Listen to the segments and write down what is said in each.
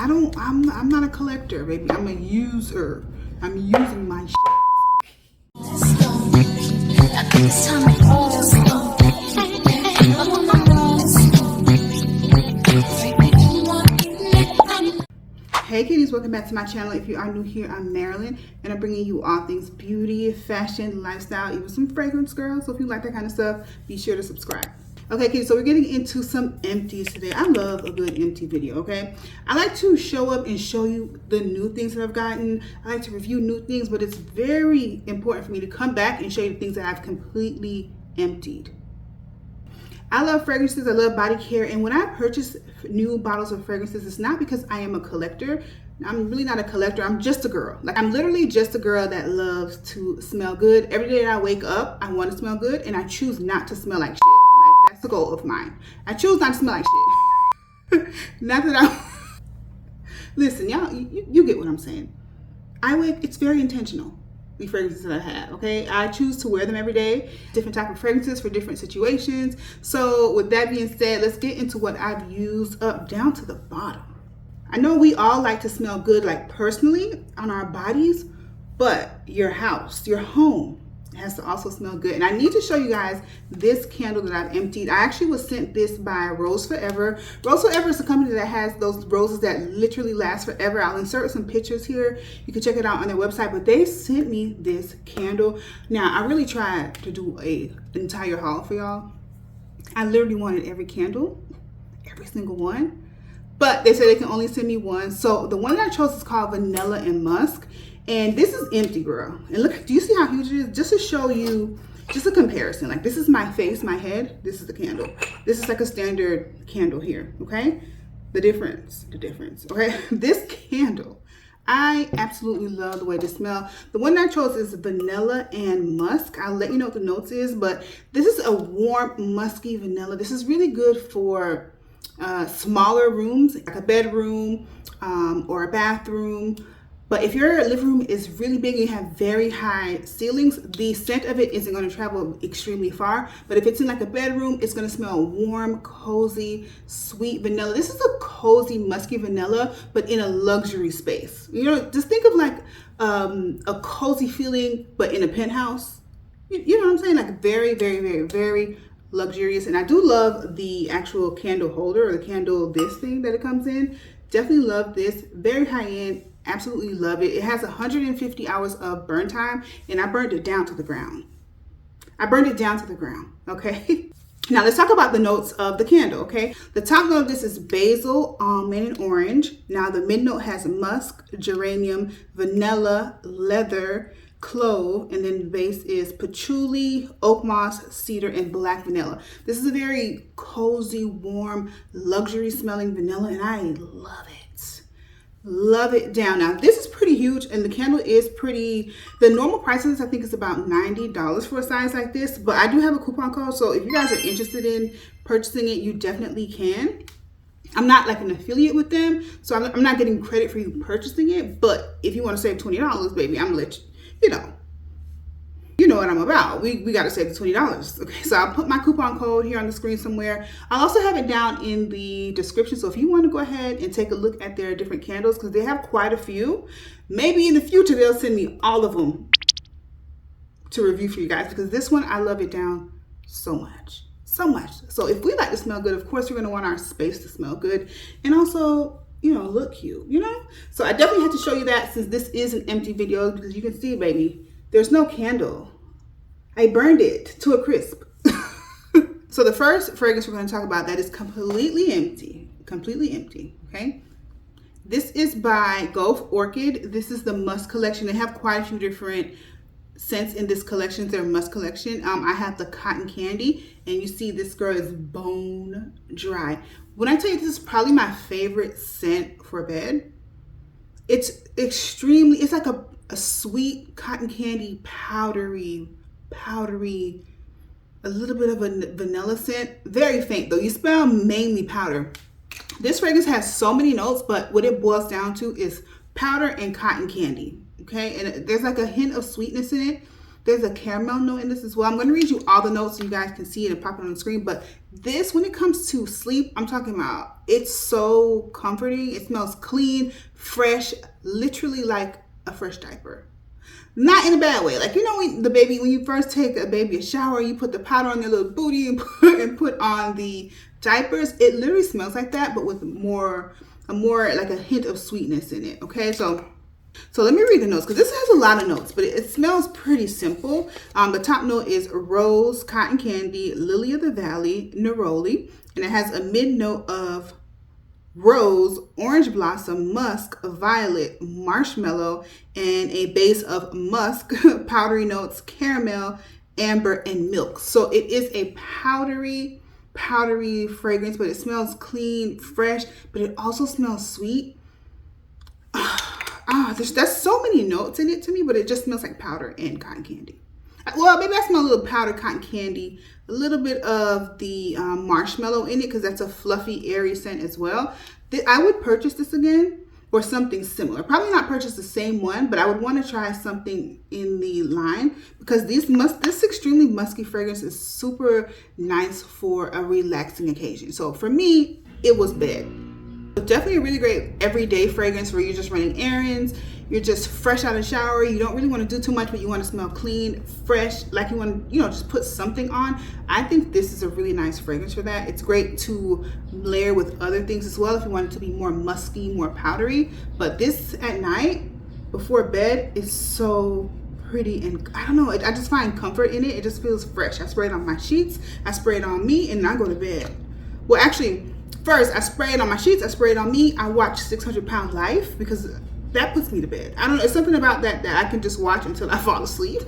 I'm not a collector, baby. I'm a user. I'm using my shit. Hey kitties, welcome back to my channel. If you are new here, I'm Marilyn, and I'm bringing you all things beauty, fashion, lifestyle, even some fragrance, girls. So if you like that kind of stuff, be sure to subscribe. Okay, kitties, so we're getting into some empties today. I love a good empty video, okay? I like to show up and show you the new things that I've gotten. I like to review new things, but it's very important for me to come back and show you the things that I've completely emptied. I love fragrances, I love body care, and when I purchase new bottles of fragrances, it's not because I am a collector. I'm really not a collector, I'm just a girl. Like, I'm literally just a girl that loves to smell good. Every day that I wake up, I want to smell good, and I choose not to smell like shit. Like, that's the goal of mine. I choose not to smell like shit. Not that I... Listen, y'all, you get what I'm saying. It's very intentional. The fragrances that I have, okay? I choose to wear them every day, different type of fragrances for different situations. So with that being said, let's get into what I've used up down to the bottom. I know we all like to smell good, like personally on our bodies, but your house, your home has to also smell good. And I need to show you guys this candle that I've emptied. I actually was sent this by Rose Forever. Rose Forever is a company that has those roses that literally last forever. I'll insert some pictures here. You can check it out on their website, but they sent me this candle. Now, I really tried to do an entire haul for y'all. I literally wanted every candle, every single one, but they said they can only send me one. So the one that I chose is called Vanilla and Musk. And this is empty, girl. And look, do you see how huge it is? Just to show you, just a comparison. Like, this is my face, my head. This is the candle. This is like a standard candle here, okay? The difference, okay? This candle, I absolutely love the way they smell. The one I chose is Vanilla and Musk. I'll let you know what the notes is, but this is a warm, musky vanilla. This is really good for smaller rooms, like a bedroom or a bathroom. But if your living room is really big and you have very high ceilings, the scent of it isn't going to travel extremely far. But if it's in like a bedroom, it's going to smell warm, cozy, sweet vanilla. This is a cozy, musky vanilla, but in a luxury space. You know, just think of like a cozy feeling, but in a penthouse. You know what I'm saying? Like very, very, very, very luxurious. And I do love the actual candle holder, or the candle, this thing that it comes in. Definitely love this. Very high end. Absolutely love it. It has 150 hours of burn time, and I burned it down to the ground. Okay? Now let's talk about the notes of the candle, okay? The top note of this is basil, almond, and orange. Now the mid note has musk, geranium, vanilla, leather, clove, and then the base is patchouli, oak moss, cedar, and black vanilla. This is a very cozy, warm, luxury smelling vanilla, and I love it. Love it down. Now this is pretty huge, and the candle is pretty, the normal prices I think is about $90 for a size like this, but I do have a coupon code, so if you guys are interested in purchasing it, you definitely can. I'm not like an affiliate with them, so I'm not getting credit for you purchasing it, but if you want to save $20, baby, I'm gonna let you know what I'm about. We got to save the $20. Okay, so I'll put my coupon code here on the screen somewhere. I'll also have it down in the description. So if you want to go ahead and take a look at their different candles, because they have quite a few, maybe in the future they'll send me all of them to review for you guys, because this one, I love it down so much. So if we like to smell good, of course, we're going to want our space to smell good, and also, you know, look cute, you know? So I definitely had to show you that, since this is an empty video, because you can see, baby, there's no candle. I burned it to a crisp. So the first fragrance we're going to talk about that is completely empty, okay? This is by Gulf Orchid. This is the Musk collection. They have quite a few different scents in this collection. Their Musk collection. I have the Cotton Candy, and you see this girl is bone dry. When I tell you this is probably my favorite scent for bed, it's extremely, it's like a sweet cotton candy, powdery, a little bit of a vanilla scent. Very faint though. You smell mainly powder. This fragrance has so many notes, but what it boils down to is powder and cotton candy. Okay, and there's like a hint of sweetness in it. There's a caramel note in this as well. I'm going to read you all the notes so you guys can see it and pop it on the screen. But this, when it comes to sleep, I'm talking about, it's so comforting. It smells clean, fresh, literally like a fresh diaper. Not in a bad way. Like, you know, when you first take a baby a shower, you put the powder on their little booty and put on the diapers. It literally smells like that, but with more like a hint of sweetness in it. Okay, so let me read the notes, because this has a lot of notes, but it smells pretty simple. The top note is rose, cotton candy, lily of the valley, neroli, and it has a mid note of rose, orange blossom, musk, violet, marshmallow, and a base of musk, powdery notes, caramel, amber, and milk. So it is a powdery fragrance, but it smells clean, fresh, but it also smells sweet. There's so many notes in it to me, but it just smells like powder and cotton candy. Well, maybe I smell a little powder, cotton candy, a little bit of the marshmallow in it, because that's a fluffy, airy scent as well. I would purchase this again, or something similar. Probably not purchase the same one, but I would want to try something in the line, because this extremely musky fragrance is super nice for a relaxing occasion. So for me, it was bed. Definitely a really great everyday fragrance where you're just running errands, you're just fresh out of the shower, you don't really want to do too much, but you want to smell clean, fresh, like you want to, you know, just put something on. I think this is a really nice fragrance for that. It's great to layer with other things as well if you want it to be more musky, more powdery. But this at night before bed is so pretty, and I don't know, I just find comfort in it. It just feels fresh. I spray it on my sheets, I spray it on me, and I go to bed. Well, actually, first, I spray it on my sheets, I spray it on me. I watch 600 Pound Life, because that puts me to bed. I don't know, it's something about that I can just watch until I fall asleep.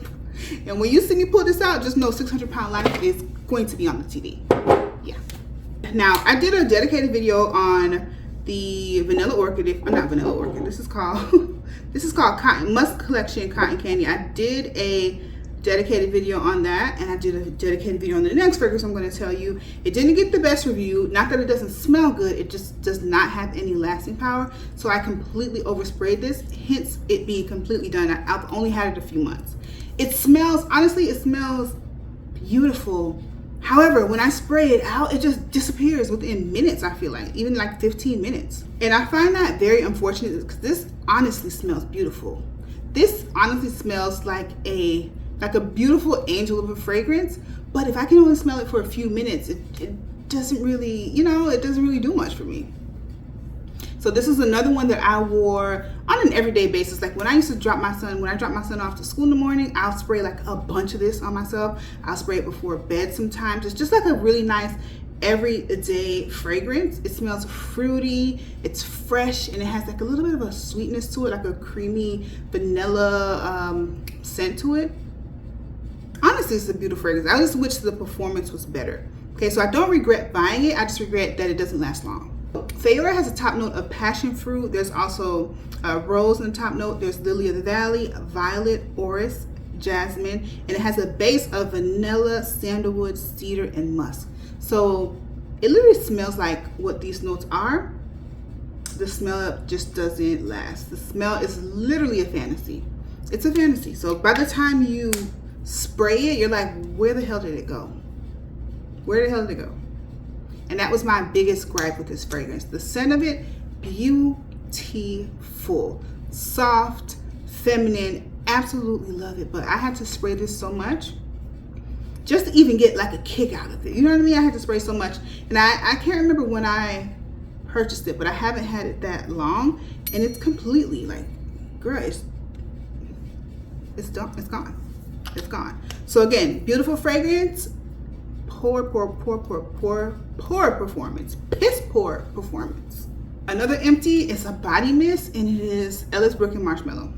And when you see me pull this out, just know 600 Pound Life is going to be on the TV. Yeah. Now, I did a dedicated video on the Vanilla Orchid, not Vanilla Orchid, this is called Cotton Musk Collection Cotton Candy. I did a dedicated video on that, and I did a dedicated video on the next fragrance I'm going to tell you. It didn't get the best review. Not that it doesn't smell good, it just does not have any lasting power. So I completely oversprayed this, hence it being completely done. I've only had it a few months. It smells, honestly, it smells beautiful. However, when I spray it out, it just disappears within minutes, I feel like, even like 15 minutes. And I find that very unfortunate, because this honestly smells beautiful. This honestly smells like a beautiful angel of a fragrance, but if I can only smell it for a few minutes, it doesn't really, you know, it doesn't really do much for me. So this is another one that I wore on an everyday basis. Like when I drop my son off to school in the morning, I'll spray like a bunch of this on myself. I'll spray it before bed sometimes. It's just like a really nice everyday fragrance. It smells fruity, it's fresh, and it has like a little bit of a sweetness to it, like a creamy vanilla scent to it. Honestly, it's a beautiful fragrance. I just wish the performance was better. Okay, so I don't regret buying it. I just regret that it doesn't last long. Fayora has a top note of passion fruit. There's also rose in the top note. There's lily of the valley, violet, orris, jasmine, and it has a base of vanilla, sandalwood, cedar, and musk. So it literally smells like what these notes are. The smell just doesn't last. The smell is literally a fantasy. It's a fantasy. So by the time you spray it, you're like, where the hell did it go? Where the hell did it go? And that was my biggest gripe with this fragrance. The scent of it, beautiful, soft, feminine, absolutely love it. But I had to spray this so much just to even get like a kick out of it. You know what I mean? I had to spray so much. And I can't remember when I purchased it, but I haven't had it that long. And it's completely like, girl, it's done. It's gone. It's gone. So again, beautiful fragrance, poor performance, piss poor performance. Another empty is a body mist, and it is Ellis Brick and Marshmallow.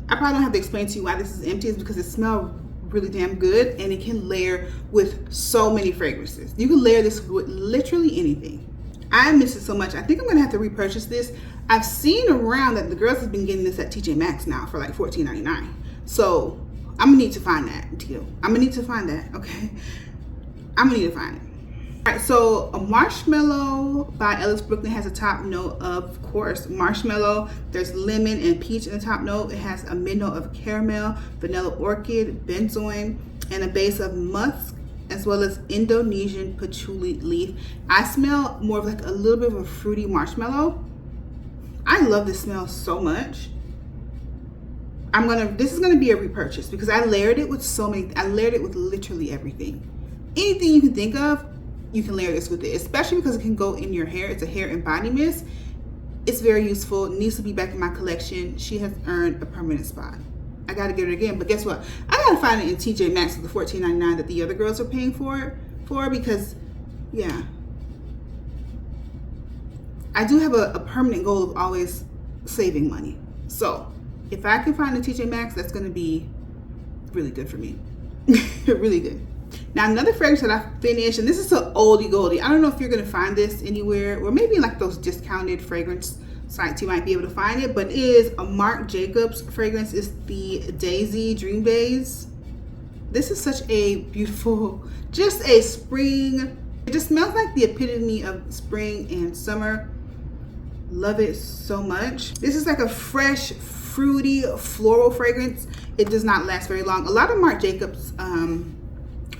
I probably don't have to explain to you why this is empty. It's because it smells really damn good, and it can layer with so many fragrances. You can layer this with literally anything. I miss it so much. I think I'm gonna have to repurchase this. I've seen around that the girls have been getting this at TJ Maxx now for like $14.99. So I'm gonna need to find that, Tito. I'm gonna need to find that, okay? I'm gonna need to find it. All right, so a Marshmallow by Ellis Brooklyn has a top note of course, marshmallow. There's lemon and peach in the top note. It has a mid note of caramel, vanilla orchid, benzoin, and a base of musk, as well as Indonesian patchouli leaf. I smell more of like a little bit of a fruity marshmallow. I love this smell so much. This is gonna be a repurchase because I layered it with I layered it with literally everything. Anything you can think of, you can layer this with it, especially because it can go in your hair. It's a hair and body mist. It's very useful. It needs to be back in my collection. She has earned a permanent spot. I gotta get it again, but guess what? I gotta find it in TJ Maxx for the $14.99 that the other girls are paying for because, yeah. I do have a permanent goal of always saving money. So if I can find a TJ Maxx, that's gonna be really good for me. Really good. Now another fragrance that I finished, and this is an oldie goldie. I don't know if you're gonna find this anywhere, or maybe like those discounted fragrance sites you might be able to find it, but it is a Marc Jacobs fragrance. It's the Daisy Dream Days. This is such a beautiful, just a spring. It just smells like the epitome of spring and summer. Love it so much. This is like a fresh, fruity, floral fragrance. It does not last very long. A lot of Marc Jacobs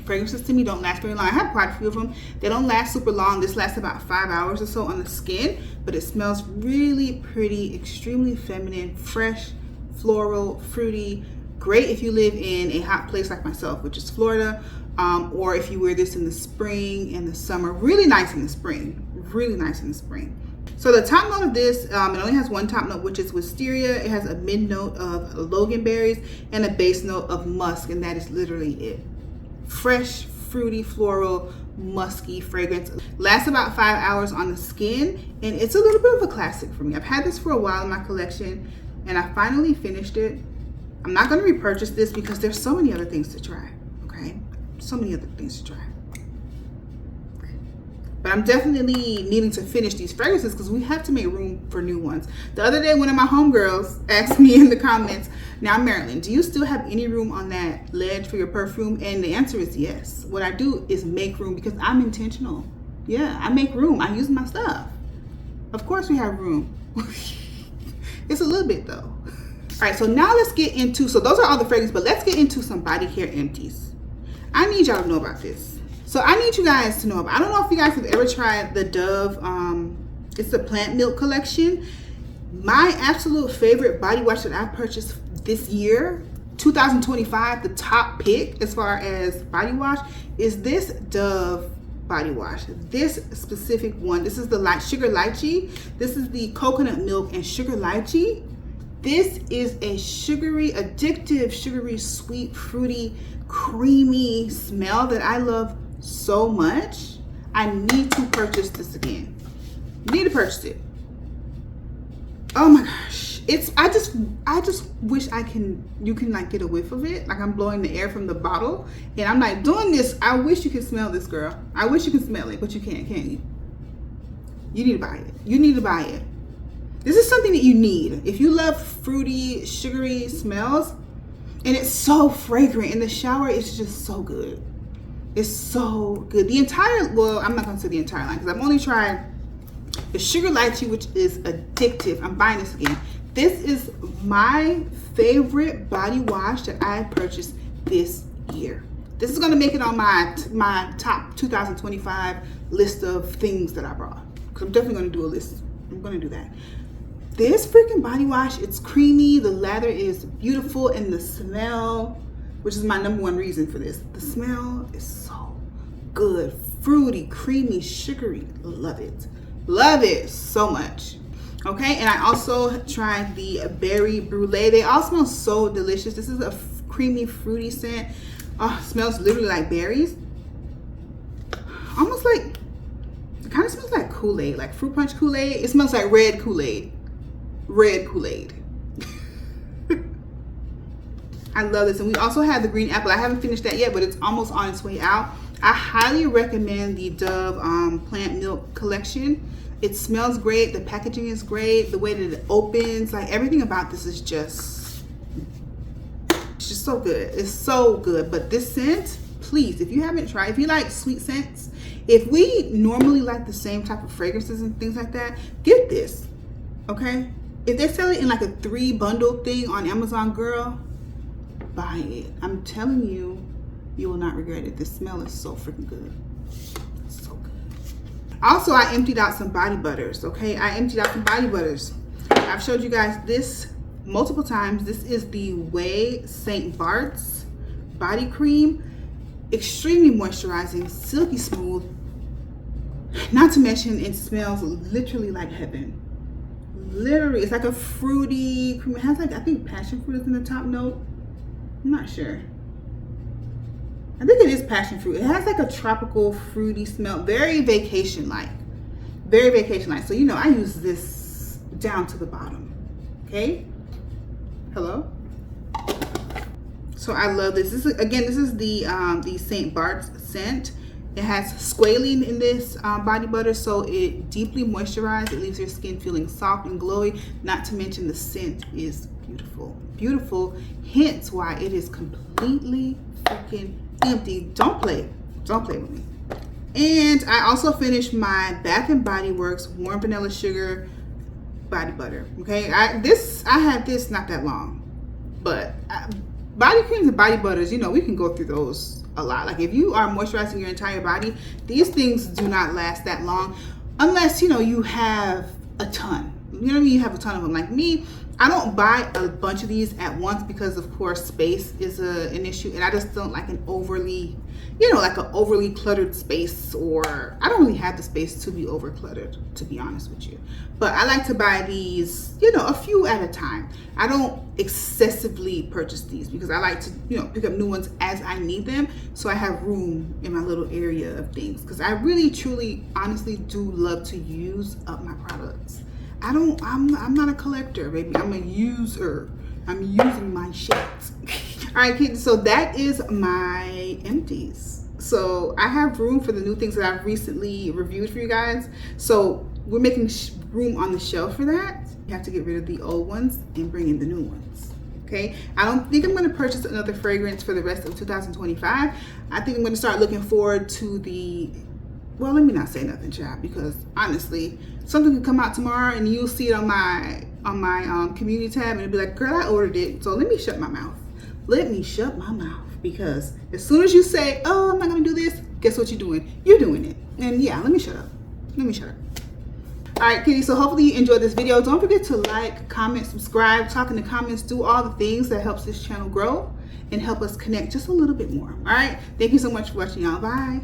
fragrances to me don't last very long. I have quite a few of them. They don't last super long. This lasts about 5 hours or so on the skin, but it smells really pretty, extremely feminine, fresh, floral, fruity. Great if you live in a hot place like myself, which is Florida, or if you wear this in the spring and the summer. Really nice in the spring. Really nice in the spring. So the top note of this, it only has one top note, which is wisteria. It has a mid note of loganberries and a base note of musk, and that is literally it. Fresh, fruity, floral, musky fragrance. Lasts about 5 hours on the skin, and it's a little bit of a classic for me. I've had this for a while in my collection, and I finally finished it. I'm not going to repurchase this because there's so many other things to try, okay? So many other things to try. But I'm definitely needing to finish these fragrances because we have to make room for new ones. The other day, one of my homegirls asked me in the comments, now Marilyn, do you still have any room on that ledge for your perfume? And the answer is yes. What I do is make room because I'm intentional. Yeah, I make room. I use my stuff. Of course we have room. It's a little bit though. All right, so now let's get into, so those are all the fragrances, but let's get into some body care empties. I need y'all to know about this. So I need you guys to know about, I don't know if you guys have ever tried the Dove, it's the plant milk collection. My absolute favorite body wash that I purchased this year, 2025, the top pick as far as body wash is this Dove body wash. This specific one, this is the Sugar Lychee. This is the coconut milk and sugar lychee. This is a sugary, addictive, sugary, sweet, fruity, creamy smell that I love so much. I need to purchase this again. Need to purchase it. Oh my gosh. I just wish you can like get a whiff of it. Like I'm blowing the air from the bottle and I'm like doing this. I wish you could smell this, girl. I wish you could smell it, but you can't you? You need to buy it. You need to buy it. This is something that you need. If you love fruity, sugary smells, and it's so fragrant in the shower, it's just so good. It's so good. The entire, well, I'm not gonna say the entire line because I've only tried the Sugar Lychee, which is addictive. I'm buying this again. This is my favorite body wash that I purchased this year. This is gonna make it on my top 2025 list of things that I brought. Because I'm definitely gonna do a list. I'm gonna do that. This freaking body wash, it's creamy, the lather is beautiful, and the smell, which is my #1 reason for this. The smell is so good. Fruity, creamy, sugary. Love it. Love it so much. Okay, and I also tried the berry brulee. They all smell so delicious. This is a creamy, fruity scent. Oh, it smells literally like berries. Almost like, it kind of smells like Kool-Aid, like fruit punch Kool-Aid. It smells like red Kool-Aid. Red Kool-Aid. I love this. And we also have the green apple. I haven't finished that yet, but it's almost on its way out. I highly recommend the Dove plant milk collection. It smells great. The packaging is great. The way that it opens, like everything about this is just, it's just so good. It's so good. But this scent, please, if you haven't tried, if you like sweet scents, if we normally like the same type of fragrances and things like that, get this, okay? If they sell it in like a 3 bundle thing on Amazon, girl, buy it. I'm telling you, you will not regret it. The smell is so freaking good. So good. Also, I emptied out some body butters, okay? I emptied out some body butters. I've showed you guys this multiple times. This is the Way St. Bart's body cream. Extremely moisturizing, silky smooth. Not to mention, it smells literally like heaven. Literally, it's like a fruity cream. It has like, I think passion fruit is in the top note. I'm not sure. I think it is passion fruit. It has like a tropical fruity smell. Very vacation-like. Very vacation-like. So, you know, I use this down to the bottom. Okay? Hello? So I love this. This is, again, this is the St. Bart's scent. It has squalene in this body butter, so it deeply moisturizes. It leaves your skin feeling soft and glowy. Not to mention the scent is beautiful. Beautiful. Hence why it is completely freaking empty. Don't play. Don't play with me. And I also finished my Bath and Body Works Warm Vanilla Sugar body butter. Okay, I had this not that long, but body creams and body butters, you know, we can go through those a lot. Like if you are moisturizing your entire body, these things do not last that long unless, you know, you have a ton. You know what I mean? You have a ton of them. Like me, I don't buy a bunch of these at once because of course space is an issue, and I just don't like an overly, you know, like an overly cluttered space, or I don't really have the space to be over cluttered, to be honest with you. But I like to buy these, you know, a few at a time. I don't excessively purchase these because I like to, you know, pick up new ones as I need them, so I have room in my little area of things, because I really truly honestly do love to use up my products. I'm not a collector, baby. I'm a user. I'm using my shit. All right, kids, so that is my empties. So I have room for the new things that I've recently reviewed for you guys. So we're making room on the shelf for that. You have to get rid of the old ones and bring in the new ones. Okay, I don't think I'm going to purchase another fragrance for the rest of 2025. I think I'm going to start looking forward to the, well, let me not say nothing, child, because honestly, something could come out tomorrow and you'll see it on my community tab and it'll be like, girl, I ordered it. So let me shut my mouth. Let me shut my mouth, because as soon as you say, oh, I'm not going to do this, guess what you're doing? You're doing it. And yeah, let me shut up. Let me shut up. All right, kitty, so hopefully you enjoyed this video. Don't forget to like, comment, subscribe, talk in the comments, do all the things that helps this channel grow and help us connect just a little bit more. All right, thank you so much for watching, y'all. Bye.